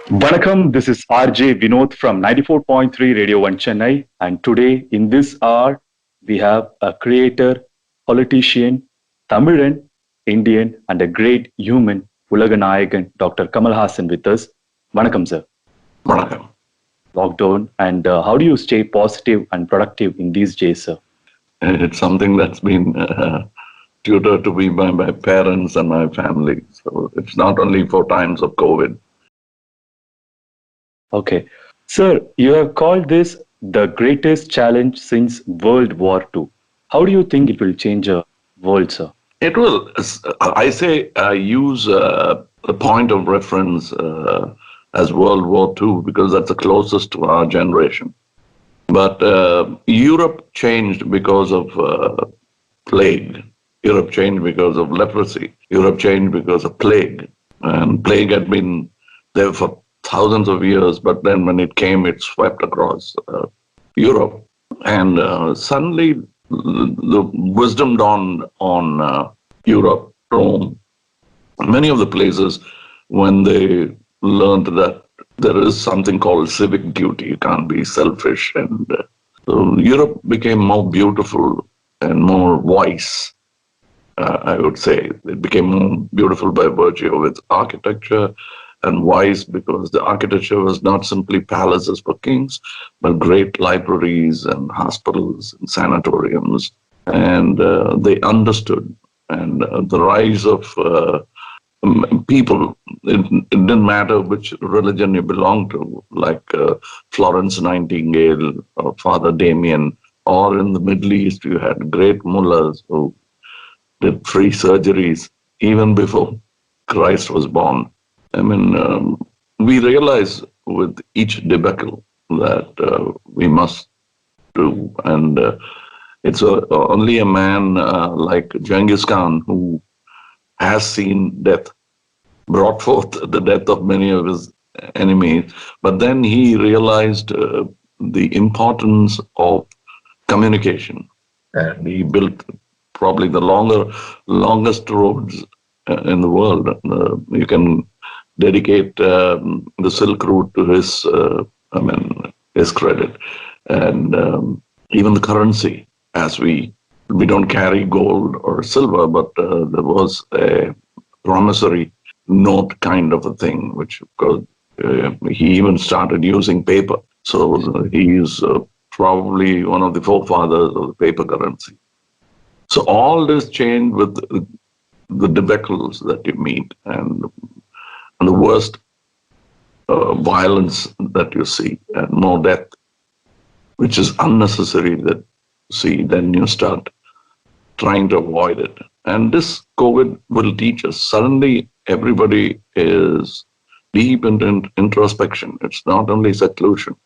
Vanakkam, this is RJ Vinod from 94.3 Radio 1 Chennai. And today, in this hour, we have a creator, politician, Tamilan, Indian, and a great human, Ulaganayagan, Dr. Kamal Haasan with us. Vanakkam, sir. Vanakkam. Lockdown, and how do you stay positive and productive in these days, sir? It's something that's been tutored to me by my parents and my family. So it's not only for times of COVID. Okay. Sir, you have called this the greatest challenge since World War II. How do you think it will change the world, sir? It will. I say I use the point of reference as World War II because that's the closest to our generation. But Europe changed because of plague. Europe changed because of leprosy. Europe changed because of plague. And plague had been there for thousands of years, but then when it came, it swept across Europe. And suddenly the wisdom dawned on Europe, Rome, many of the places when they learned that there is something called civic duty. You can't be selfish. And so Europe became more beautiful and more wise, I would say. It became more beautiful by virtue of its architecture and wise because the architecture was not simply palaces for kings, but great libraries and hospitals and sanatoriums. And they understood. And the rise of people, it didn't matter which religion you belonged to, like Florence Nightingale or Father Damien, or in the Middle East, you had great mullahs who did free surgeries even before Christ was born. I mean, we realize with each debacle that we must do. And it's only a man like Genghis Khan who has seen death, brought forth the death of many of his enemies. But then he realized the importance of communication. And he built probably the longest roads in the world. You can dedicate the Silk Route to his credit. And even the currency, as we don't carry gold or silver, but there was a promissory note kind of a thing, which he even started using paper. So he is probably one of the forefathers of the paper currency. So all this changed with the debacles that you meet and the worst violence that you see and more death, which is unnecessary that you see, then you start trying to avoid it. And this COVID will teach us. Suddenly, everybody is deep into introspection. It's not only seclusion,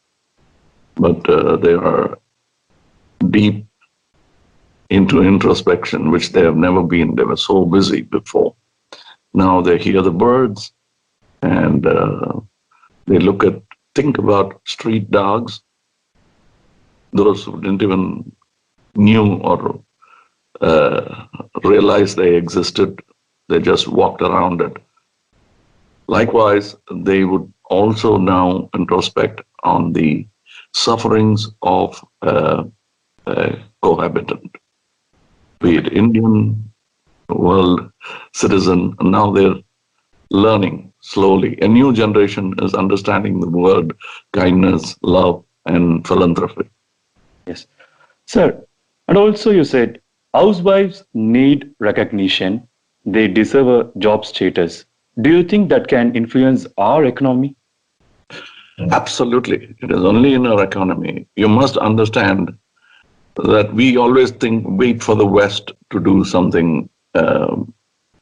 but they are deep into introspection, which they have never been. They were so busy before. Now they hear the birds and they think about street dogs, those who didn't even knew or realize they existed. They just walked around it. Likewise, they would also now introspect on the sufferings of a cohabitant, be it Indian, world citizen, and now they're learning slowly. A new generation is understanding the word kindness, love, and philanthropy. Yes. Sir, and also you said housewives need recognition. They deserve a job status. Do you think that can influence our economy? Absolutely. It is only in our economy. You must understand that we always wait for the West to do something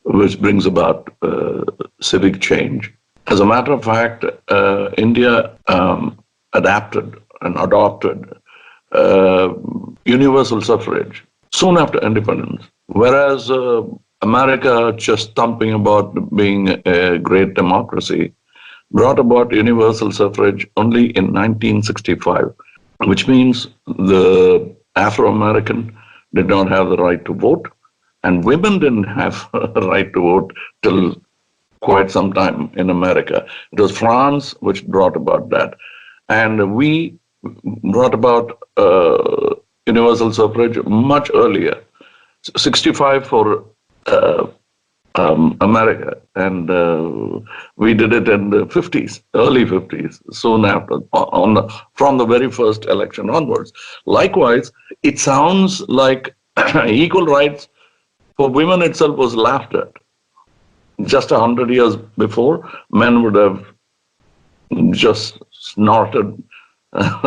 which brings about civic change. As a matter of fact, India adapted and adopted universal suffrage soon after independence, whereas America, just thumping about being a great democracy, brought about universal suffrage only in 1965, which means the Afro-American did not have the right to vote, and women didn't have a right to vote till quite some time in America. It was France which brought about that. And we brought about universal suffrage much earlier, 65 for uh, America, and we did it in the 50s, early 50s, soon after, from the very first election onwards. Likewise, it sounds like equal rights for women itself was laughed at. Just 100 years before, men would have just snorted,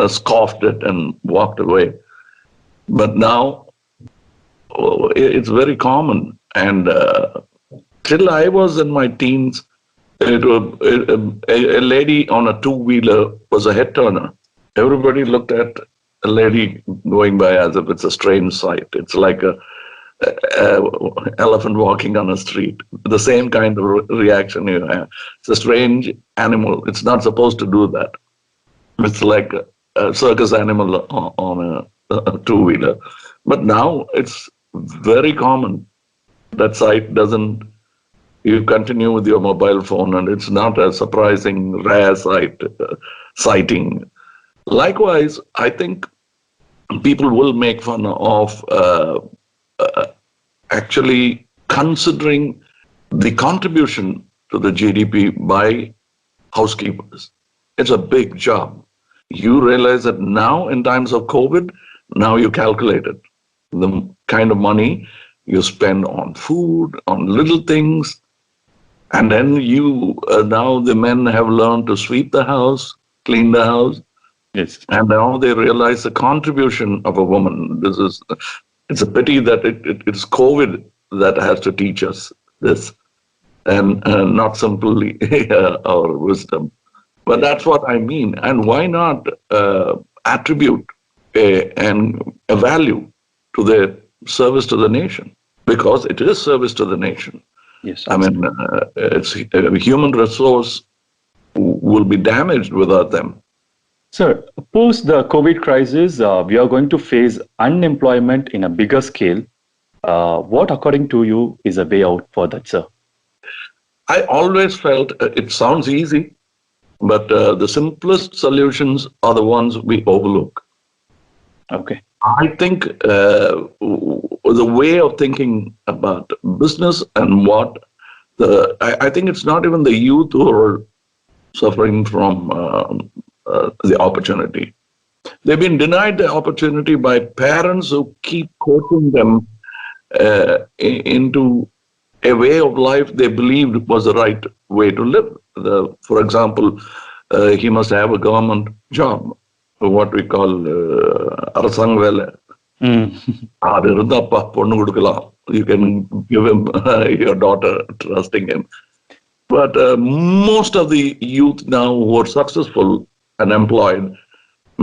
scoffed it, and walked away. But now it's very common, and till I was in my teens, a lady on a two-wheeler was a head turner. Everybody looked at a lady going by as if it's a strange sight. It's like a elephant walking on a street. The same kind of reaction you have. It's a strange animal. It's not supposed to do that. It's like a circus animal on a two-wheeler. But now it's very common. That sight doesn't. You continue with your mobile phone, and it's not a surprising, rare sighting. Likewise, I think people will make fun of actually considering the contribution to the GDP by housekeepers. It's a big job. You realize that now, in times of COVID, now you calculate it. The kind of money you spend on food, on little things, and then now the men have learned to sweep the house, clean the house, Yes. and now they realize the contribution of a woman. It's a pity that it's COVID that has to teach us this, and not simply our wisdom. But that's what I mean. And why not attribute a value to their service to the nation? Because it is service to the nation. Yes. I mean, it's a human resource will be damaged without them. Sir, post the COVID crisis, we are going to face unemployment in a bigger scale. What, according to you, is a way out for that, sir? I always felt it sounds easy, but the simplest solutions are the ones we overlook. Okay. I think the way of thinking about business and I think it's not even the youth who are suffering from the opportunity. They've been denied the opportunity by parents who keep coaching them into a way of life they believed was the right way to live. For example, he must have a government job, what we call அரசாங்க வேலை. அது இருந்தாப்பா பொண்ணு கொடுக்கலாம். You can give him your daughter, trusting him. But most of the youth now who are successful and employed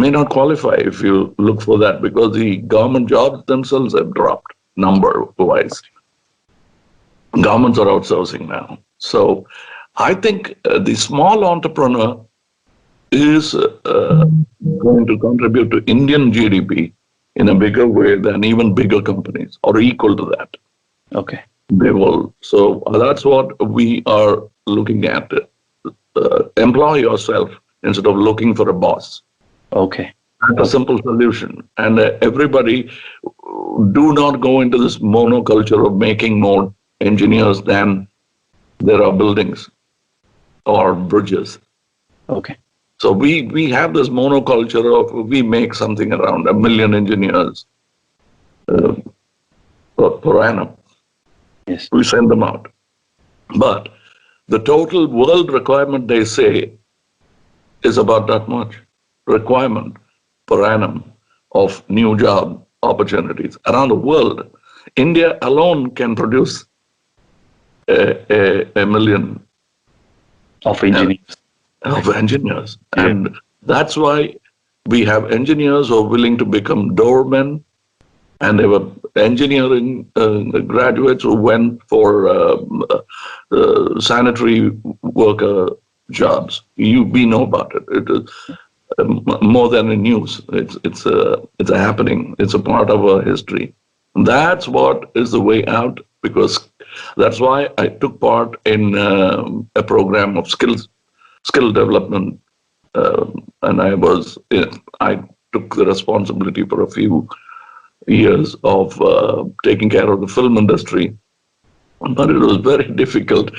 may not qualify if you look for that, because the government jobs themselves have dropped number-wise. Governments are outsourcing now. So I think the small entrepreneur is going to contribute to Indian GDP in a bigger way than even bigger companies, or equal to that. Okay. They will. So that's what we are looking at. Employ yourself instead of looking for a boss. Okay. That's a simple solution. And everybody, do not go into this monoculture of making more engineers than there are buildings or bridges. Okay. So we have this monoculture of we make something around 1 million engineers per annum. Yes. We send them out. But the total world requirement, they say, is about that much requirement per annum of new job opportunities around the world. India alone can produce a million Of engineers. Of engineers. And that's why we have engineers who are willing to become doormen, and there were engineering graduates who went for sanitary worker jobs. We know about it. It is more than a news. It's a happening. It's a part of our history. That's what is the way out, because That's why I took part in a program of skill development, and I took the responsibility for a few years of taking care of the film industry. But it was very difficult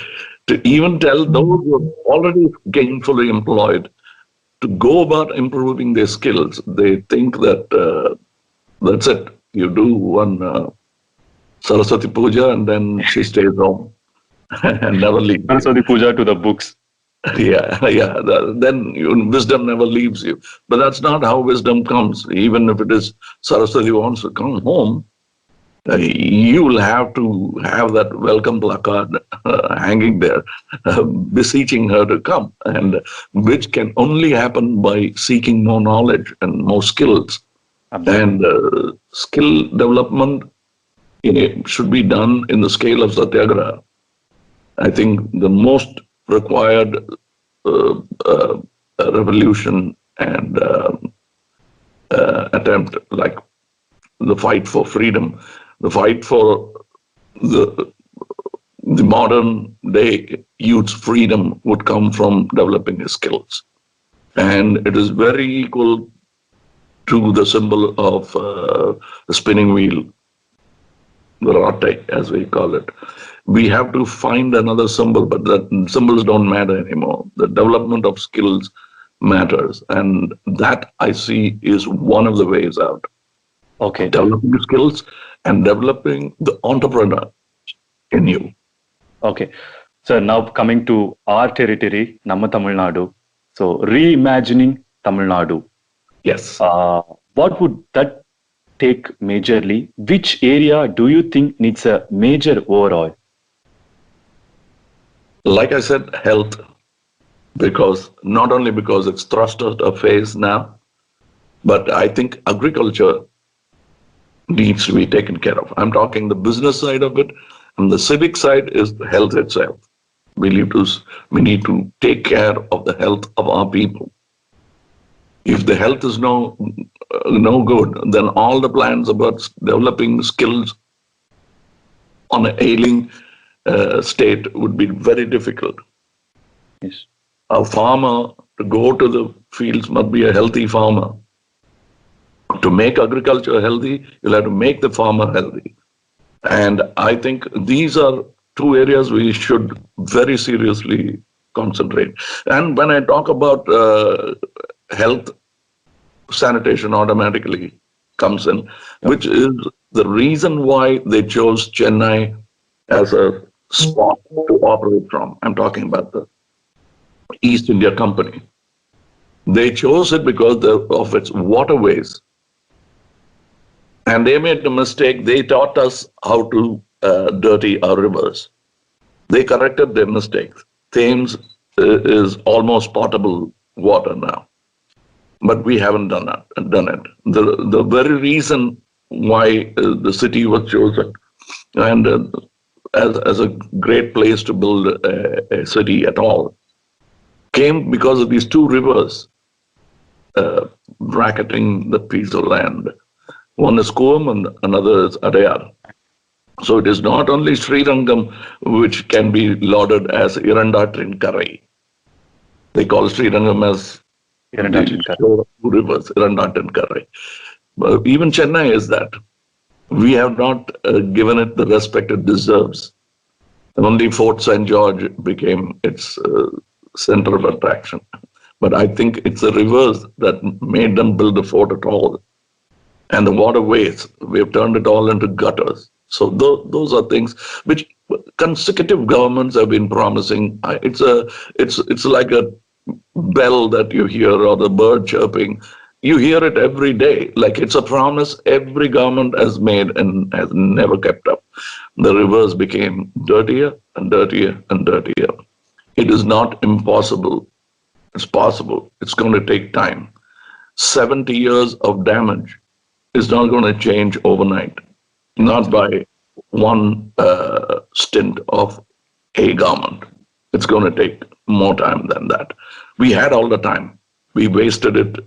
to even tell those who are already gainfully employed to go about improving their skills. They think that that's it. You do one Saraswati Puja and then she stays home and never leaves you. Saraswati Puja to the books. Yeah. Then wisdom never leaves you. But that's not how wisdom comes. Even if it is Saraswati wants to come home, you will have to have that welcome placard hanging there, beseeching her to come, and which can only happen by seeking more knowledge and more skills. Absolutely. And skill development should be done in the scale of satyagraha. I think the most required revolution and attempt, like the fight for freedom, the fight for the modern day youth's freedom would come from developing his skills. And it is very equal to the symbol of the spinning wheel, the rate, as we call it. We have to find another symbol, but the symbols don't matter anymore. The development of skills matters. And that I see is one of the ways out. Okay. Developing skills and developing the entrepreneur in you. Okay. So now coming to our territory, Namma Tamil Nadu. So reimagining Tamil Nadu. Yes. What would that take majorly? Which area do you think needs a major overhaul? Like I said, health, because not only because it's thrust at a phase now, but I think agriculture needs to be taken care of. I'm talking the business side of it, and the civic side is the health itself. We need to take care of the health of our people. If the health is no good, then all the plans about developing skills on an ailing state would be very difficult. Yes. A farmer to go to the fields must be a healthy farmer. To make agriculture healthy, you'll have to make the farmer healthy. And I think these are two areas we should very seriously concentrate. And when I talk about health, sanitation automatically comes in, which is the reason why they chose Chennai as a spot to operate from. I'm talking about the East India Company. They chose it because of its waterways. And they made a mistake. They taught us how to dirty our rivers. They corrected their mistakes. Thames is almost potable water now. But we haven't done it. The very reason why the city was chosen and as a great place to build a city at all came because of these two rivers bracketing the piece of land. One is Kuam and another is Adayar. So it is not only Srirangam which can be lauded as Irandatrin Karai. They call Srirangam as two rivers, Irandatrin Karai. But even Chennai is that. We have not given it the respect it deserves. Only Fort St. George became its center of attraction. But I think it's the rivers that made them build the fort at all. And the waterways, we've turned it all into gutters. So those are things which consecutive governments have been promising. It's like a bell that you hear or the bird chirping. You hear it every day. Like it's a promise every government has made and has never kept up. The rivers became dirtier and dirtier and dirtier. It is not impossible. It's possible. It's going to take time. 70 years of damage is not going to change overnight. Not by one stint of a government. It's going to take more time than that. We had all the time. We wasted it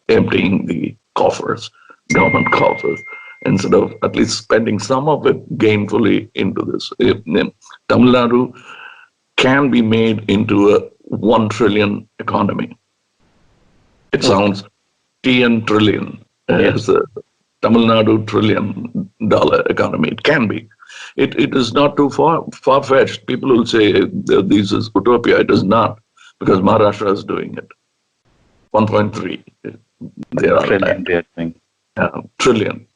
emptying the coffers, government coffers. instead of at least spending some of it gainfully into this. Tamil Nadu can be made into a 1 trillion economy. It sounds TN trillion as a Tamil Nadu $1 trillion economy. It can be. It is not too far-fetched. People will say this is utopia. It is not, because Maharashtra is doing it. 1.3. They are Trillion, they are doing. trillion.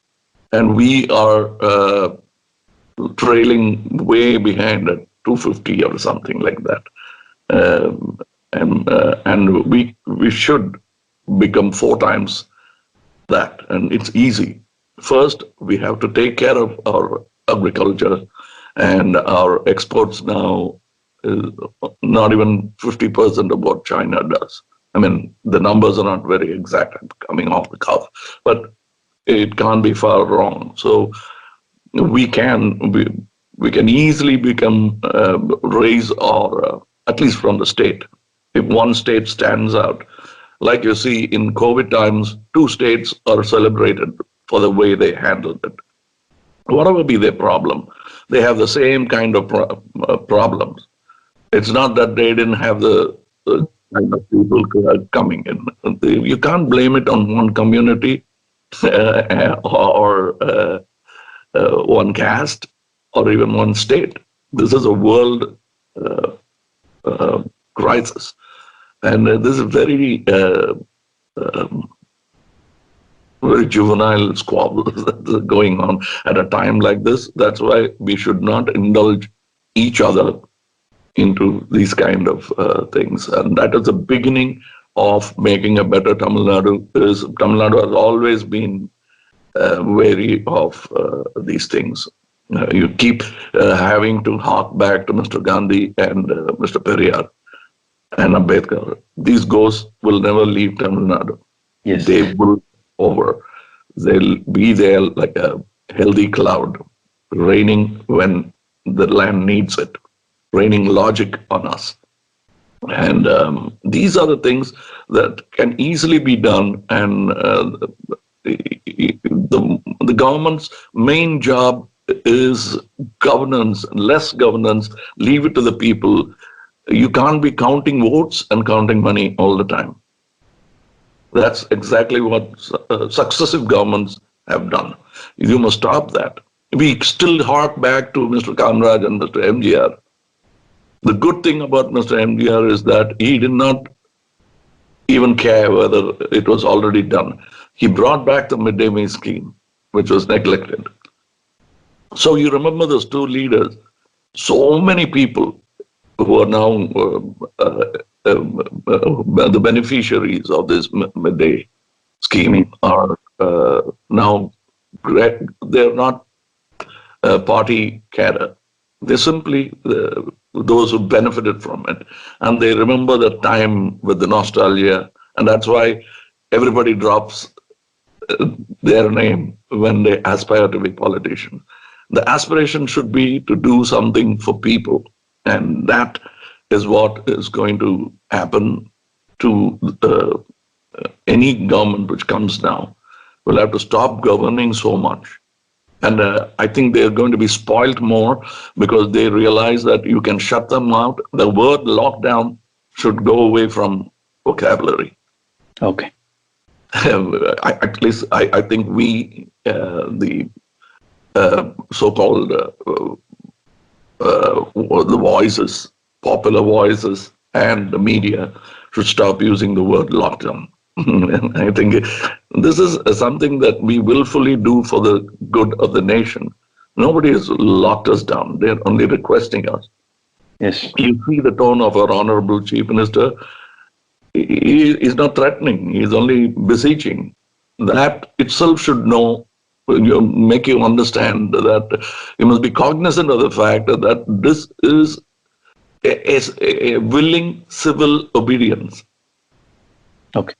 And we are trailing way behind at 250 or something like that. And we should become 4 times that. And it's easy. First, we have to take care of our agriculture, and our exports now is not even 50% of what China does. I mean, the numbers are not very exact, coming off the cuff, but it can't be far wrong. So we can easily become raise our at least from the state. If one state stands out, like you see in COVID times, 2 states are celebrated for the way they handled it. Whatever be their problem, they have the same kind of problems. It's not that they didn't have the kind of people coming in. You can't blame it on one community or one caste or even one state. This is a world crisis. And this is very very juvenile squabbles going on at a time like this. That's why we should not indulge each other into these kind of things. And that is the beginning of making a better Tamil Nadu. Tamil Nadu has always been wary of these things. You keep having to hark back to Mr. Gandhi and Mr. Periyar and Ambedkar. These ghosts will never leave Tamil Nadu. Yes. They will over. They'll be there like a healthy cloud, raining when the land needs it, raining logic on us. And these are the things that can easily be done. And the government's main job is governance, less governance, leave it to the people. You can't be counting votes and counting money all the time. That's exactly what successive governments have done. You must stop that. We still hark back to Mr. Kamraj and Mr. MGR. The good thing about Mr. MGR is that he did not even care whether it was already done. He brought back the midday meal scheme, which was neglected. So you remember those 2 leaders, so many people who are now the beneficiaries of this midday scheme are now, they're not party cadre. They're simply those who benefited from it. And they remember the time with the nostalgia. And that's why everybody drops their name when they aspire to be politicians. The aspiration should be to do something for people. And that is what is going to happen to any government which comes now. We'll have to stop governing so much. And I think they're going to be spoiled more because they realize that you can shut them out. The word lockdown should go away from vocabulary. Okay. At least I think we, the so-called the voices, popular voices and the media should stop using the word lockdown. I think this is something that we willfully do for the good of the nation. Nobody has locked us down. They're only requesting us. Yes. You see the tone of our Honorable Chief Minister. He is not threatening. He's only beseeching. That itself should make you understand that you must be cognizant of the fact that this is a willing civil obedience. Okay.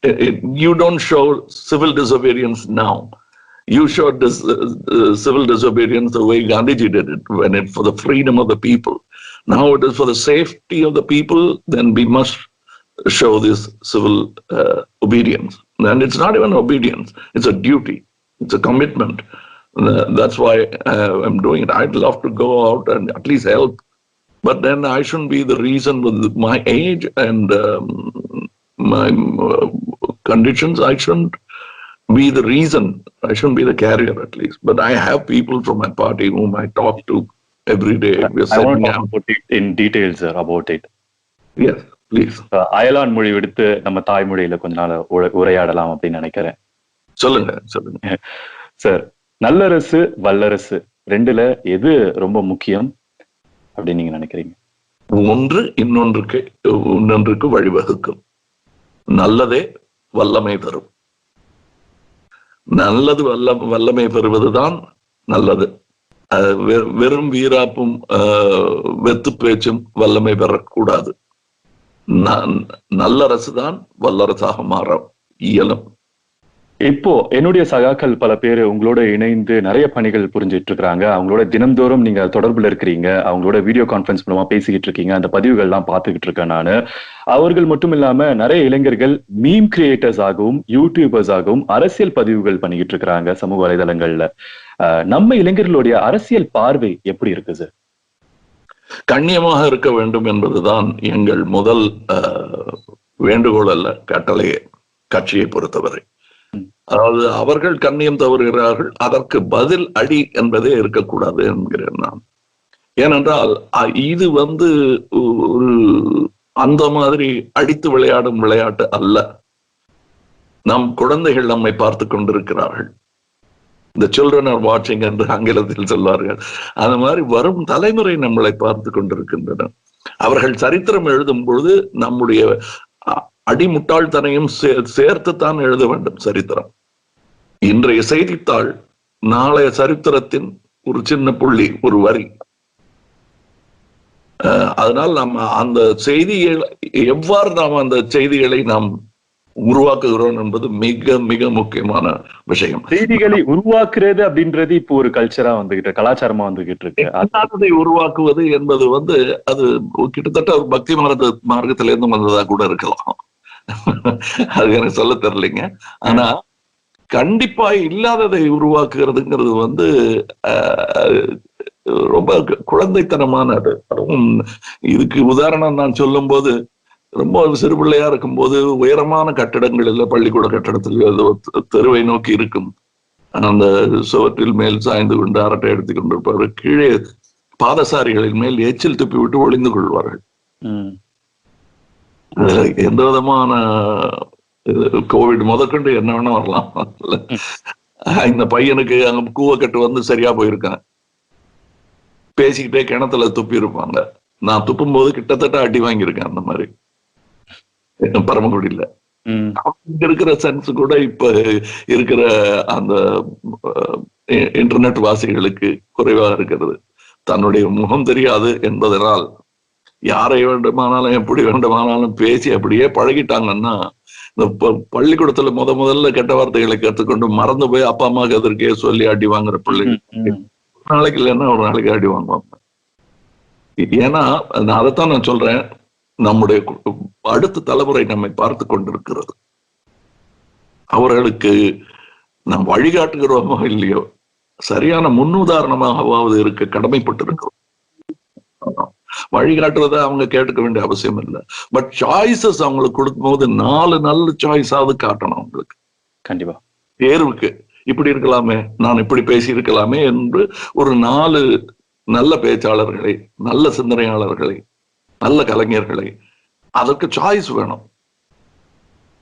You don't show civil disobedience now. You showed this civil disobedience the way Gandhiji did it, when it for the freedom of the people. Now it is for the safety of the people, then we must show this civil obedience. And it's not even obedience, it's a duty. It's a commitment. That's why I'm doing it. I'd love to go out and at least help, but then I shouldn't be the reason with my age and my conditions. I shouldn't be the reason. I shouldn't be the carrier at least. But I have people from my party whom I talk to every day. We're I want setting to talk up. about it in detail, sir, about it. Yes, please. அயலான் மொழி விடுத்து நம்ம தாய்மொழியில கொஞ்ச நாள் உரையாடலாம் அப்படின்னு நினைக்கிறேன். சொல்லுங்க. Sir, நல்லரசு வல்லரசு ரெண்டுல எது ரொம்ப முக்கியம் அப்படின்னு நீங்க நினைக்கிறீங்க? ஒன்று இன்னொன்றுக்கு வழிவகுக்கும். நல்லதே வல்லமை தரும். நல்லது வல்லமை பெறுவதுதான் நல்லது. வெறும் வீராப்பும் வெத்து பேச்சும் வல்லமை பெறக்கூடாது. நல்லரசுதான் வல்லரசாக மாற இயலும். இப்போ என்னுடைய சகாக்கள் பல பேர் உங்களோட இணைந்து நிறைய பணிகள் புரிஞ்சிட்டு இருக்காங்க. அவங்களோட தினந்தோறும் நீங்க தொடர்புல இருக்கிறீங்க, அவங்களோட வீடியோ கான்பரன்ஸ் மூலமா பேசிக்கிட்டு இருக்கீங்க. அந்த பதிவுகள் எல்லாம் பார்த்துக்கிட்டு இருக்கேன் நானு. அவர்கள் மட்டும் இல்லாம நிறைய இளைஞர்கள் மீம் கிரியேட்டர்ஸ் ஆகவும் யூடியூபர்ஸ் ஆகவும் அரசியல் பதிவுகள் பண்ணிக்கிட்டு இருக்கிறாங்க சமூக வலைதளங்கள்ல. நம்ம இளைஞர்களுடைய அரசியல் பார்வை எப்படி இருக்கு சார்? கண்ணியமாக இருக்க வேண்டும் என்பதுதான் எங்கள் முதல் வேண்டுகோள் அல்ல, கட்டளையே. கட்சியை பொறுத்தவரை அதாவது அவர்கள் கண்ணியம் தவறுகிறார்கள், அதற்கு பதில் அடி என்பதே இருக்கக்கூடாது என்கிறேன் நான். ஏனென்றால் இது ஒரு அந்த மாதிரி அடித்து விளையாடும் விளையாட்டு அல்ல. நம் குழந்தைகள் நம்மை பார்த்து கொண்டிருக்கிறார்கள். The children are watching என்று ஆங்கிலத்தில் சொல்வார்கள். அது மாதிரி வரும் தலைமுறை நம்மளை பார்த்து கொண்டிருக்கின்றன. அவர்கள் சரித்திரம் எழுதும் பொழுது நம்முடைய அடிமுட்டாள்தனையும் சேர்த்துத்தான் எழுத வேண்டும் சரித்திரம். இன்றைய செய்தித்தாள் நாளைய சரித்திரத்தின் ஒரு சின்ன புள்ளி, ஒரு வரி. அதனால் நம்ம அந்த செய்திகள் எவ்வாறு நாம் அந்த செய்திகளை நாம் உருவாக்குகிறோம் என்பது மிக மிக முக்கியமான விஷயம். செய்திகளை உருவாக்குறது அப்படின்றது இப்போ ஒரு கல்ச்சரா வந்துகிட்டு, கலாச்சாரமா வந்துகிட்டு இருக்கு. அதை உருவாக்குவது என்பது அது கிட்டத்தட்ட ஒரு பக்தி மார்க்கத்தில இருந்து வந்ததா கூட இருக்கலாம். அது எனக்கு சொல்ல தெரியலைங்க. ஆனா கண்டிப்பா இல்லாததை உருவாக்குறதுங்கிறது ரொம்ப குழந்தைத்தனமானது. அதுவும் இதுக்கு உதாரணம் நான் சொல்லும் போது, ரொம்ப சிறு பிள்ளையா இருக்கும்போது உயரமான கட்டடங்களில் பள்ளிக்கூட கட்டடத்தில் தெருவை நோக்கி இருக்கும் அந்த சுவற்றில் மேல் சாய்ந்து கொண்டு அரட்டை எடுத்துக் கொண்டிருப்பார்கள். கீழே பாதசாரிகளின் மேல் எச்சில் துப்பி விட்டு ஒளிந்து கொள்வார்கள். எந்த விதமான கோவிட் முதற்கொண்டு என்ன வேணா வரலாம். இந்த பையனுக்கு அங்க கூவக்கட்டு சரியா போயிருக்கான், பேசிக்கிட்டே கிணத்துல துப்பி இருப்பாங்க. நான் துப்பும் போது கிட்டத்தட்ட அடி வாங்கியிருக்கேன் அந்த மாதிரி பரமக்குடியில. அவங்க இருக்கிற சென்ஸ் கூட இப்ப இருக்கிற அந்த இன்டர்நெட் வாசிகளுக்கு குறைவாக இருக்கிறது. தன்னுடைய முகம் தெரியாது என்பதனால் யாரை வேண்டுமானாலும் எப்படி வேண்டுமானாலும் பேசி அப்படியே பழகிட்டாங்கன்னா, இந்த பள்ளிக்கூடத்துல முதல்ல கெட்ட வார்த்தைகளை கற்றுக்கொண்டு மறந்து போய் அப்பா அம்மாவுக்கு எதற்கே சொல்லி அடி வாங்குற பிள்ளைங்க நாளைக்கு இல்லைன்னா ஒரு நாளைக்கு அடி வாங்குவாங்க. ஏன்னா அதைத்தான் நான் சொல்றேன், நம்முடைய அடுத்த தலைமுறை நம்மை பார்த்து கொண்டிருக்கிறது. அவர்களுக்கு நாம் வழிகாட்டுகிறோமோ இல்லையோ, சரியான முன்னுதாரணமாகவாவது இருக்க கடமைப்பட்டிருக்கிறோம். வழிகாட்டுறத அவங்க கேட்டுக்க வேண்டிய அவசியம் இல்லை. பட் சாய்ஸஸ் அவங்களுக்கு கொடுக்கும் போது 4 நல்ல சாய்ஸாவது காட்டணும் அவங்களுக்கு. கண்டிப்பா தேர்வுக்கு இப்படி இருக்கலாமே, நான் இப்படி பேசி இருக்கலாமே என்று ஒரு 4 நல்ல பேச்சாளர்களை, நல்ல சிந்தனையாளர்களை, நல்ல கலைஞர்களை, அதற்கு சாய்ஸ் வேணும்.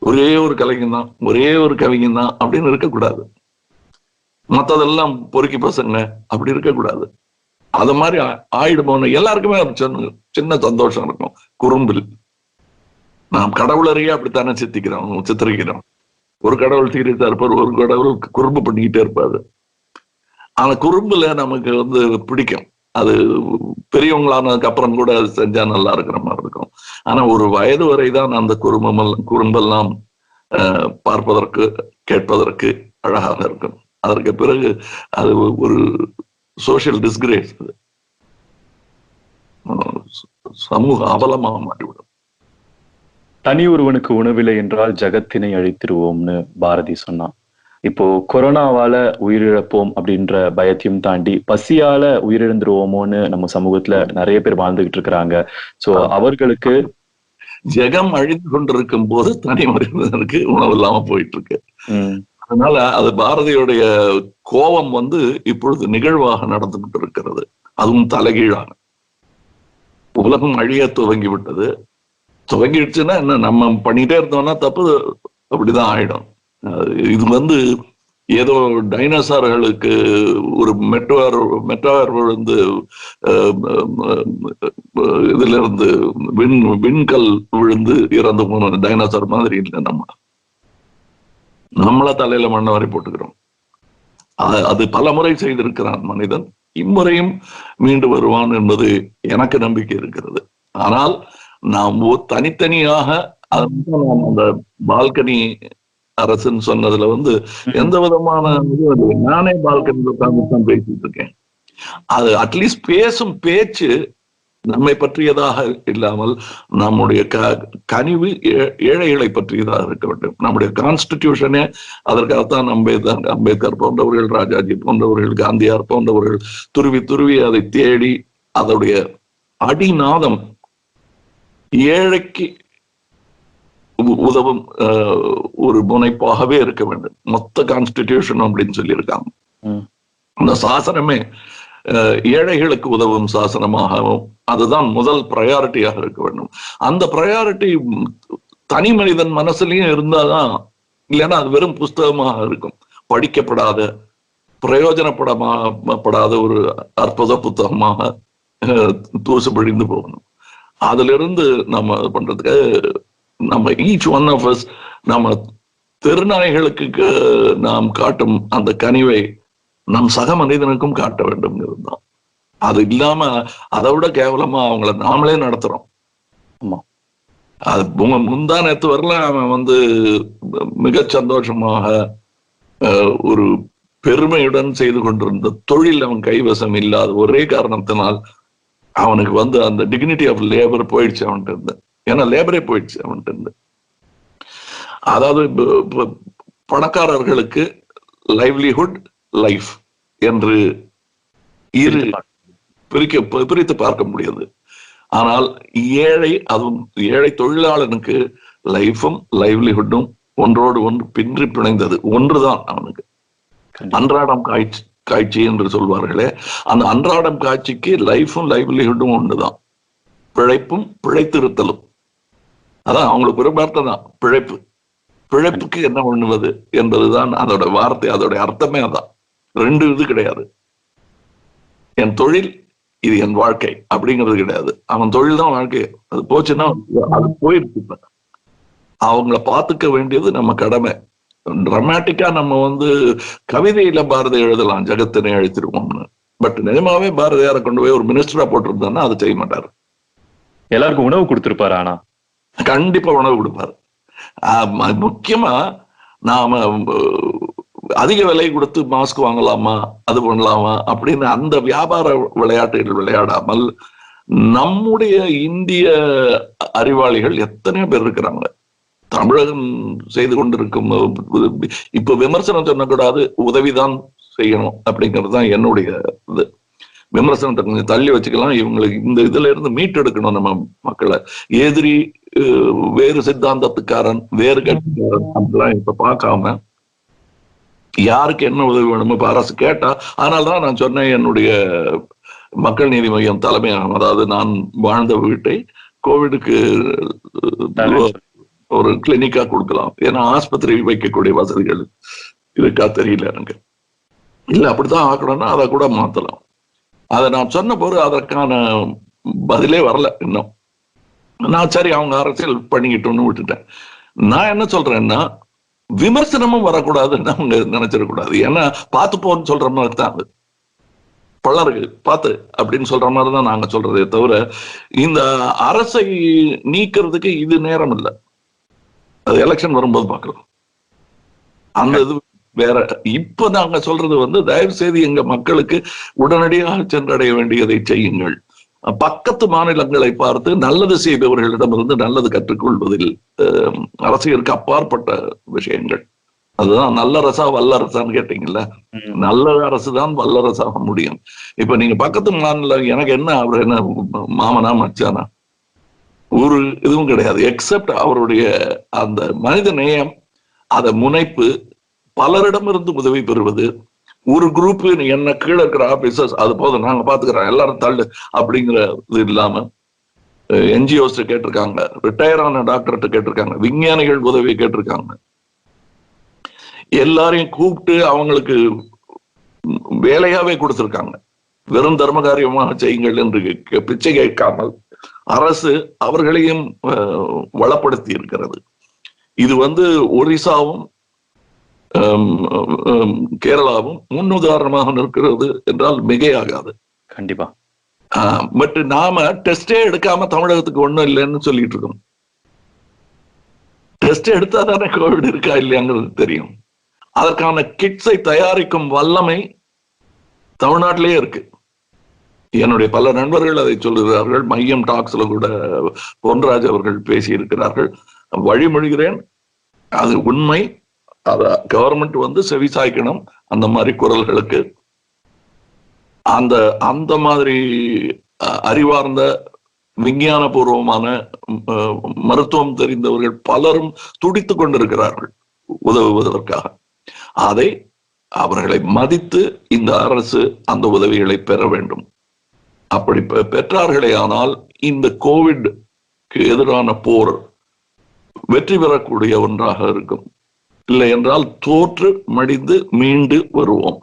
ஒரே ஒரு கலைஞன் தான், ஒரே ஒரு கவிஞன் தான் அப்படின்னு இருக்கக்கூடாது. மற்றதெல்லாம் பொறுக்கி பசங்க அப்படி இருக்கக்கூடாது. அது மாதிரி ஆயிடுமோன்னு எல்லாருக்குமே ஒரு சின்ன சந்தோஷம் இருக்கும். குறும்பில் நாம் கடவுளரையே அப்படித்தானே சித்தரிக்கிறோம். ஒரு கடவுள் சீரியஸா இருப்பார், ஒரு கடவுள் குறும்பு பண்ணிக்கிட்டே இருப்பாரு. ஆனா குறும்புல நமக்கு பிடிக்கும். அது பெரியவங்களானதுக்கு அப்புறம் கூட அது செஞ்சா நல்லா இருக்கிற மாதிரி இருக்கும். ஆனா ஒரு வயது வரைதான் அந்த குறும்பெல்லாம் பார்ப்பதற்கு கேட்பதற்கு அழகாக இருக்கும். அதற்கு பிறகு அது ஒரு சோசியல் டிஸ்கிரேஸ், சமூக அவலமாக மாறிவிடும். தனி ஒருவனுக்கு உணவில்லை என்றால் ஜகத்தினை அழித்திருவோம்னு பாரதி சொன்னான். இப்போ கொரோனாவால உயிரிழப்போம் அப்படின்ற பயத்தையும் தாண்டி பசியால உயிரிழந்துருவோமோன்னு நம்ம சமூகத்துல நிறைய பேர் வாழ்ந்துகிட்டு இருக்கிறாங்க. சோ அவர்களுக்கு ஜெகம் அழிந்து கொண்டிருக்கும் போது தனி மனிதனுக்கு உணவு இல்லாம போயிட்டு இருக்கு. ம், அதனால அது பாரதியுடைய கோபம் இப்பொழுது நிகழ்வாக நடந்துகிட்டு இருக்கிறது. அதுவும் தலைகீழாக உலகம் அழிய துவங்கி விட்டது. துவங்கிடுச்சுன்னா என்ன, நம்ம பண்ணிட்டே இருந்தோம்னா தப்பு அப்படிதான் ஆயிடும். இது ஏதோ டைனோசார்களுக்கு ஒரு மெட்டோர் விழுந்து இதுல இருந்து விண்கல் விழுந்து இறந்து போன டைனோசார் மாதிரி இல்லை. நம்மள தலையில மண்ணை வரை போட்டுக்கிறோம். அது பல முறை செய்திருக்கிறான் மனிதன். இம்முறையும் மீண்டு வருவான் என்பது எனக்கு நம்பிக்கை இருக்கிறது. ஆனால் நாம் தனித்தனியாக அந்த பால்கனி அரசுன்னு சொன்னதுல எந்த விதமான நானே பால்கனியில் உட்கார்ந்து பேசிட்டு இருக்கேன். அது அட்லீஸ்ட் பேசும் பேச்சு நம்மை பற்றியதாக இல்லாமல் நம்முடைய கனிவு ஏழைகளை பற்றியதாக இருக்க வேண்டும். நம்முடைய கான்ஸ்டிடியூஷனே அதற்காகத்தான் அம்பேத்கர் போன்றவர்கள், ராஜாஜி போன்றவர்கள், காந்தியார் போன்றவர்கள் துருவி துருவி அதை தேடி அதோடைய அடிநாதம் ஏழைக்கு உதவும் ஒரு முனைப்பாகவே இருக்க வேண்டும். மொத்த கான்ஸ்டிடியூஷன் அப்படின்னு சொல்லியிருக்காங்க. அந்த சாசனமே ஏழைகளுக்கு உதவும் சாசனமாகவும் அதுதான் முதல் ப்ரையாரிட்டியாக இருக்க வேண்டும். அந்த ப்ரையாரிட்டி தனி மனிதன் மனசுலயும் இருந்தாதான், இல்லைன்னா அது வெறும் புஸ்தகமாக இருக்கும். படிக்கப்படாத, பிரயோஜனப்படாத ஒரு அற்புத புத்தகமாக தூசு பிழிந்து போகணும். அதுல இருந்து நம்ம பண்றதுக்கு நம்ம ஈச் ஒன் ஆஃப் அஸ் நம்ம தெருநாய்களுக்கு நாம் காட்டும் அந்த கனிவை நம் சக மனிதனுக்கும் காட்ட வேண்டும் தான். அது இல்லாம அதை விட கேவலமா அவங்கள நாமளே நடத்துறோம். அது முந்தா நேத்து வரல அவன் மிக சந்தோஷமாக ஒரு பெருமையுடன் செய்து கொண்டிருந்த தொழில் அவன் கைவசம் இல்லாத ஒரே காரணத்தினால் அவனுக்கு அந்த டிக்னிட்டி ஆஃப் லேபர் போயிடுச்சு அவன்கிட்ட இருந்து. ஏன்னா லேபரே போயிடுச்சு அவன்கிட்ட இருந்து. அதாவது பணக்காரர்களுக்கு லைவ்லிஹுட், லைஃப் என்று இரு பிரித்து பார்க்க முடியாது. ஆனால் அதுவும் ஏழை தொழிலாளனுக்கு லைஃபும் லைவ்லிஹுட்டும் ஒன்றோடு ஒன்று பின்றி பிணைந்தது ஒன்றுதான் அவனுக்கு. அன்றாடம் காட்சி என்று சொல்வார்களே, அந்த அன்றாடம் காட்சிக்கு லைஃபும் லைவ்லிஹுட்டும் ஒன்றுதான். பிழைப்பும் பிழைத்திருத்தலும். அதான் அவங்களுக்கு ஒரு வார்த்தை தான் பிழைப்பு. பிழைப்புக்கு என்ன பண்ணுவது என்பதுதான் அதோட வார்த்தை, அதோட அர்த்தமே அதான். ரெண்டு இது கிடையாது. என் தொழில், இது என் வாழ்க்கை அப்படிங்கிறது கிடையாது. அவன் தொழில் தான் வாழ்க்கை. அது போச்சுன்னா அது போயிருக்கு. அவங்கள பார்த்துக்க வேண்டியது நம்ம கடமை. டிராமாட்டிக்கா நம்ம கவிதையில பாரதி எழுதலாம், ஜெகத்தினை அழித்திருவோம்னு. பட் நிஜமாவே பாரதியாரை கொண்டு போய் ஒரு மினிஸ்டரா போட்டிருந்தான்னா அதை செய்ய மாட்டாரு. எல்லாருக்கும் உணவு கொடுத்திருப்பாரு. ஆனா கண்டிப்பா உணவு கொடுப்பாரு. முக்கியமா நாம அதிக விலை கொடுத்து மாஸ்க் வாங்கலாமா, அது பண்ணலாமா அப்படின்னு அந்த வியாபார விளையாட்டுகள் விளையாடாமல் நம்முடைய இந்திய அறிவாளிகள் எத்தனையோ பேர் இருக்கிறாங்க. தமிழகம் செய்து கொண்டிருக்கும் இப்ப விமர்சனம் சொல்லக்கூடாது, உதவிதான் செய்யணும் அப்படிங்கிறது தான் என்னுடைய இது. விமர்சனத்தை கொஞ்சம் தள்ளி வச்சுக்கலாம். இவங்களுக்கு இந்த இதுல இருந்து மீட்டெடுக்கணும் நம்ம மக்களை. எதிரி, வேறு சித்தாந்தத்துக்காரன், வேறு கட்சிக்காரன் அப்படிலாம் இப்ப பார்க்காம யாருக்கு என்ன உதவி வேணுமோ இப்ப அரசு கேட்டா. அதனால்தான் நான் சொன்னேன், என்னுடைய மக்கள் நீதி மையம் தலைமையாகும், அதாவது நான் வாழ்ந்த வீட்டை கோவிடுக்கு ஒரு கிளினிக்கா கொடுக்கலாம். ஏன்னா ஆஸ்பத்திரி வைக்கக்கூடிய வசதிகள் இருக்கா தெரியல எனக்கு. இல்ல அப்படித்தான் ஆக்கணும்னா அதை கூட மாத்தலாம். அதை நான் சொன்ன போது அதற்கான பதிலே வரல இன்னும். நான் சரி அவங்க அரசியல் பண்ணிக்கிட்டோன்னு விட்டுட்டேன். நான் என்ன சொல்றேன்னா, விமர்சனமும் வரக்கூடாதுன்னு அவங்க நினைச்சிடக்கூடாது. ஏன்னா பார்த்துப்போன்னு சொல்ற மாதிரி தான் அது. பலர்கள் பார்த்து அப்படின்னு சொல்ற மாதிரி தான் நாங்க சொல்றதே தவிர, இந்த அரசை நீக்கிறதுக்கு இது நேரம் இல்லை. அது எலெக்ஷன் வரும்போது பார்க்கலாம். அந்த இது வேற. இப்ப நாங்க சொல்றது தயவு செய்து எங்க மக்களுக்கு உடனடியாக சென்றடைய வேண்டியதை செய்யுங்கள். பக்கத்து மாநிலங்களை பார்த்து நல்லது செய்பவர்களிடமிருந்து நல்லது கற்றுக்கொள்வதில் அரசியலுக்கு அப்பாற்பட்ட விஷயங்கள். அதுதான் நல்லரசா வல்லரசான்னு கேட்டீங்கல்ல. நல்ல அரசு தான் வல்லரசாக முடியும். இப்ப நீங்க பக்கத்து மாநில எனக்கு என்ன அவர் என்ன மாமனா மச்சானா ஒரு இதுவும் கிடையாது. எக்ஸப்ட் அவருடைய அந்த மனித நேயம், அத முனைப்பு, பலரிடமிருந்து உதவி பெறுவது. ஒரு குரூப் என்ன கீழே இருக்கிற ஆபீசர்ஸ் அது போதும் நாங்க பாத்துக்கிறோம் எல்லாரும் தள்ளு அப்படிங்கிற இது இல்லாம என்ஜிஓஸ் கேட்டிருக்காங்க, ரிட்டையர் ஆன டாக்டர்கிட்ட கேட்டிருக்காங்க, விஞ்ஞானிகள் உதவி கேட்டிருக்காங்க. எல்லாரையும் கூப்பிட்டு அவங்களுக்கு வேலையாவே கொடுத்திருக்காங்க. வெறும் தர்ம காரியமாக செய்யுங்கள் என்று பிச்சை கேட்காமல் அரசு அவர்களையும் வளப்படுத்தி இருக்கிறது. இது ஒரிசாவும் கேரளாவும் முன்னுதாரணமாக நிற்கிறது என்றால் மிகையாகாது. கண்டிப்பா. பட் நாம டெஸ்டே எடுக்காம தமிழகத்துக்கு ஒண்ணும் இல்லைன்னு சொல்லிட்டு இருக்கோம். டெஸ்ட் எடுத்தா தானே கோவிட் இருக்கா இல்லையாங்கிறது தெரியும். அதற்கான கிட்ஸை தயாரிக்கும் வல்லமை தமிழ்நாட்டிலேயே இருக்கு. என்னுடைய பல நண்பர்கள் அதை சொல்லுகிறார்கள். மையம் டாக்ஸ்ல கூட பொன்ராஜ் அவர்கள் பேசி இருக்கிறார்கள். வழிமொழிகிறேன், அது உண்மை. அத கவர்மெண்ட் செவிசாய்க்கணும் அந்த மாதிரி குரல்களுக்கு. அந்த அந்த மாதிரி அறிவார்ந்த விஞ்ஞான பூர்வமான மருத்துவம் தெரிந்தவர்கள் பலரும் துடித்துக் கொண்டிருக்கிறார்கள் உதவுவதற்காக. அதை அவர்களை மதித்து இந்த அரசு அந்த உதவிகளை பெற வேண்டும். அப்படி பெற்றார்களே ஆனால் இந்த கோவிட்க்கு எதிரான போர் வெற்றி பெறக்கூடிய ஒன்றாக இருக்கும். இல்லை என்றால் தோற்று மடிந்து மீண்டு வருவோம்.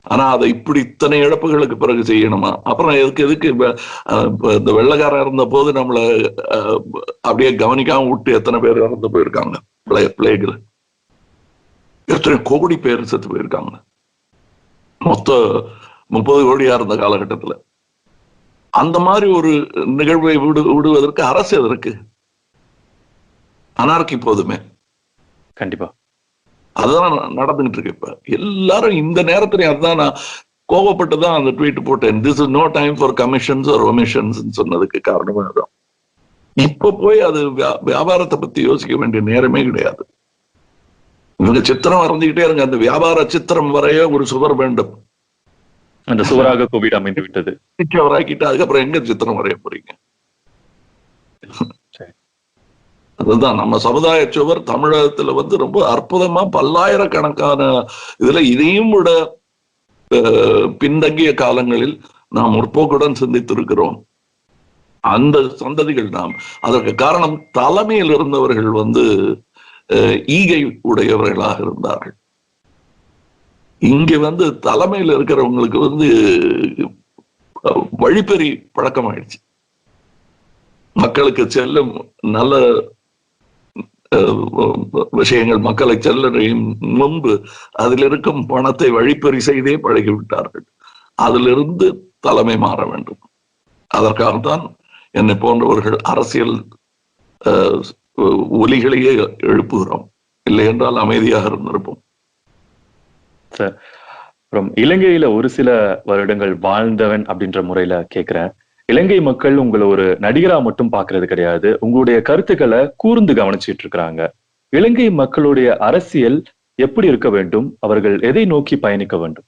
ஆனா அதை இப்படி இத்தனை இழப்புகளுக்கு பிறகு செய்யணுமா? அப்புறம் எதுக்கு இந்த வெள்ளைக்காரன் இருந்த போது நம்மள அப்படியே கவனிக்காம விட்டு எத்தனை பேர் இறந்து போயிருக்காங்க பிளேக்ல. எத்தனை கோடி பேர் செத்து போயிருக்காங்க. மொத்த 30 கோடியா இருந்த காலகட்டத்துல அந்த மாதிரி ஒரு நிகழ்வை விடுவதற்கு அரசு எதற்கு? அனார்கி போதுமே. கண்டிப்பா அதுதான் நடந்துகிட்டு இருக்கு. இப்ப எல்லாரும் இந்த நேரத்துல அதுதான் நான் கோபப்பட்டுதான் அந்த ட்வீட் போட்டேன். This is no time for commissions or omissions சொன்னதுக்கு காரணமே தான். இப்ப போய் அது வியாபாரத்தை பத்தி யோசிக்க வேண்டிய நேரமே கிடையாது. இவங்க சித்திரம் வரைஞ்சுக்கிட்டே இருங்க. அந்த வியாபார சித்திரம் வரைய ஒரு சுவர் வேண்டும். அந்த சுவராக கோவிட் அமைந்து விட்டது. வராக்கிட்டு அதுக்கப்புறம் எங்க சித்திரம் வரைய போறீங்க? அதுதான் நம்ம சமுதாய சுவர் தமிழகத்துல ரொம்ப அற்புதமா பல்லாயிரக்கணக்கான இதுல இதையும் விட பின்தங்கிய காலங்களில் நாம் முற்போக்குடன் சிந்தித்திருக்கிறோம். அந்த சந்ததிகள் நாம். அதற்கு காரணம் தலைமையில் இருந்தவர்கள் ஈகை உடையவர்களாக இருந்தார்கள். இங்க தலைமையில் இருக்கிறவங்களுக்கு வழிப்பறி பழக்கமாயிடுச்சு. மக்களுக்கு செல்லும் நல்ல விஷயங்கள் மக்களை செல்லும் முன்பு அதில் இருக்கும் பணத்தை வழிப்பறி செய்தே பழகிவிட்டார்கள். அதிலிருந்து தலைமை மாற வேண்டும். அதற்காகத்தான் என்னை போன்றவர்கள் அரசியல் ஒலிகளையே எழுப்புகிறோம். இல்லை என்றால் அமைதியாக இருந்திருப்போம். சார், அப்புறம் இலங்கையில ஒரு சில வருடங்கள் வாழ்ந்தவன் அப்படின்ற முறையில கேட்கிறேன். இலங்கை மக்கள் உங்களை ஒரு நடிகரா மட்டும் பாக்குறது கிடையாது, உங்களுடைய கருத்துக்களை கூர்ந்து கவனிச்சுட்டு இருக்கிறாங்க. இலங்கை மக்களுடைய அரசியல் எப்படி இருக்க வேண்டும்? அவர்கள் எதை நோக்கி பயணிக்க வேண்டும்?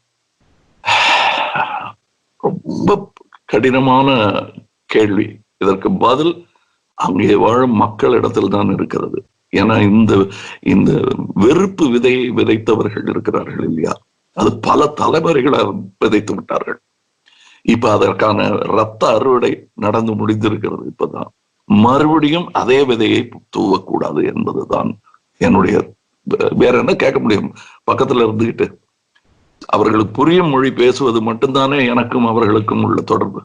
ரொம்ப கடினமான கேள்வி. இதற்கு பதில் அங்கே வாழும் மக்களிடத்தில் தான் இருக்கிறது. ஏன்னா இந்த வெறுப்பு விதையை விதைத்தவர்கள் இருக்கிறார்கள் இல்லையா, அது பல தலைமுறைகளை விதைத்து விட்டார்கள். இப்ப அதற்கான ரத்த அறுவடை நடந்து முடிந்திருக்கிறது. இப்பதான் மறுபடியும் அதே விதையை தூவக்கூடாது என்பதுதான் என்னுடைய. வேற என்ன கேட்க முடியும்? பக்கத்துல இருந்துகிட்டு அவர்களுக்கு புரியும் மொழி பேசுவது மட்டும்தானே எனக்கும் அவர்களுக்கும் உள்ள தொடர்பு.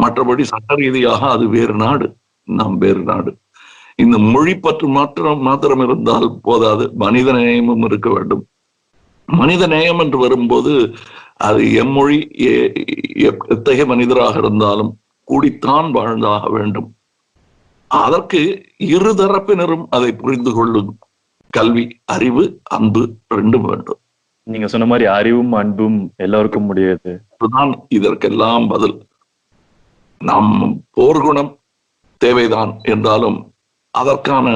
மற்றபடி சட்ட ரீதியாக அது வேறு நாடு, நாம் வேறு நாடு. இந்த மொழி பற்று மாத்திரம் இருந்தால் போதாது, மனித நேயமும் இருக்க வேண்டும். மனித நேயம் என்று வரும்போது அது எம்மொழி எத்தகைய மனிதராக இருந்தாலும் கூடித்தான் வாழ்ந்தாக வேண்டும். அதற்கு இருதரப்பினரும் அதை புரிந்து கொள்ளும் கல்வி, அறிவு, அன்பு ரெண்டும் வேண்டும். நீங்க சொன்ன மாதிரி அறிவும் அன்பும் எல்லாருக்கும் முடியாது. அதுதான் இதற்கெல்லாம் பதில். நம் போர்க்குணம் தேவைதான் என்றாலும் அதற்கான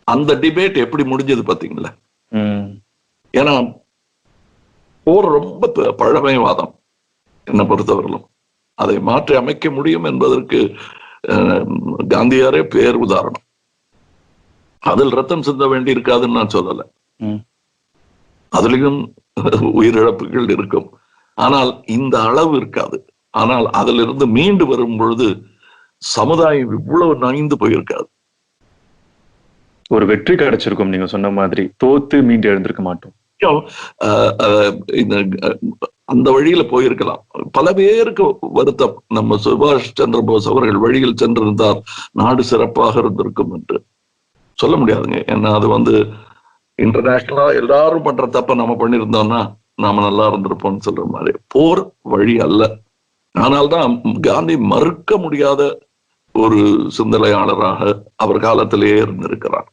அந்த டிபேட் எப்படி முடிஞ்சது பாத்தீங்களா? ஏன்னா போர் ரொம்ப பழமைவாதம் என்னை பொறுத்தவரையிலும். அதை மாற்றி அமைக்க முடியும் என்பதற்கு காந்தியாரே பேர் உதாரணம். அதில் ரத்தம் சிந்த வேண்டி இருக்காதுன்னு நான் சொல்லல, அதுலயும் உயிரிழப்புகள் இருக்கும், ஆனால் இந்த அளவு இருக்காது. ஆனால் அதிலிருந்து மீண்டு வரும் பொழுது சமுதாயம் இவ்வளவு நைந்து போயிருக்காது. ஒரு வெற்றி கிடைச்சிருக்கும். நீங்க சொன்ன மாதிரி தோத்து மீண்டு எழுந்திருக்க மாட்டோம். அந்த வழியில போயிருக்கலாம். பல பேருக்கு வருத்தம், நம்ம சுபாஷ் சந்திர போஸ் அவர்கள் வழியில் சென்றிருந்தால் நாடு சிறப்பாக இருந்திருக்கும் என்று சொல்ல முடியாதுங்க. ஏன்னா அது இன்டர்நேஷனலா எல்லாரும் பண்ற தப்ப நம்ம பண்ணியிருந்தோம்னா நாம நல்லா இருந்திருப்போம்னு சொல்ற மாதிரி. போர் வழி அல்ல. ஆனால்தான் காந்தி மறுக்க முடியாத ஒரு சிந்தனையாளராக அவர் காலத்திலேயே இருந்திருக்கிறார்.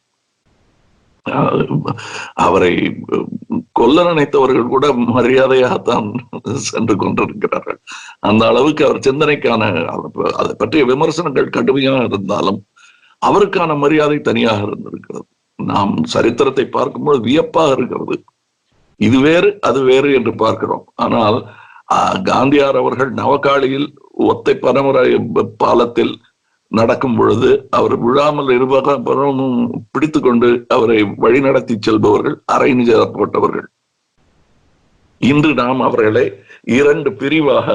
அவரை கொல்ல நினைத்தவர்கள் கூட மரியாதையாகத்தான் சென்று கொண்டிருக்கிறார்கள். அந்த அளவுக்கு அவர் சிந்தனைக்கான அதை பற்றிய விமர்சனங்கள் கடுமையாக இருந்தாலும் அவருக்கான மரியாதை தனியாக இருந்திருக்கிறது. நாம் சரித்திரத்தை பார்க்கும்போது வியப்பாக இருக்கிறது. இது வேறு அது வேறு என்று பார்க்கிறோம். ஆனால் காந்தியார் அவர்கள் நவகாளியில் ஒத்தை பரம்பரை பாலத்தில் நடக்கும் பொழுது அவர் விழாமல் இருபுறமும் பிடித்து கொண்டு அவரை வழிநடத்தி செல்பவர்கள் அரை நிஜப்பட்டவர்கள். இன்று நாம் அவர்களை இரண்டு பிரிவாக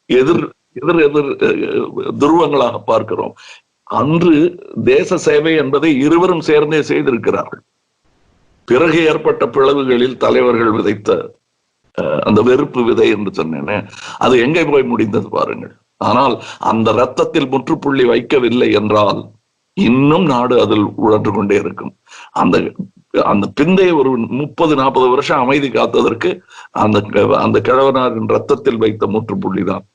எதிர் எதிர் எதிர் துருவங்களாக பார்க்கிறோம். அன்று தேச சேவை என்பதை இருவரும் சேர்ந்தே செய்திருக்கிறார்கள். பிறகு ஏற்பட்ட பிளவுகளில் தலைவர்கள் விதைத்த அந்த வெறுப்பு விதை என்று சொன்னேனே, அது எங்கே போய் முடிந்தது பாருங்கள். ஆனால் அந்த ரத்தத்தில் முற்றுப்புள்ளி வைக்கவில்லை என்றால் இன்னும் நாடு அதில் உழன்று கொண்டே இருக்கும். அந்த அந்த பிந்தைய ஒரு 30-40 வருஷம் அமைதி காத்ததற்கு அந்த கிழவனாரின் ரத்தத்தில் வைத்த முற்றுப்புள்ளி தான்.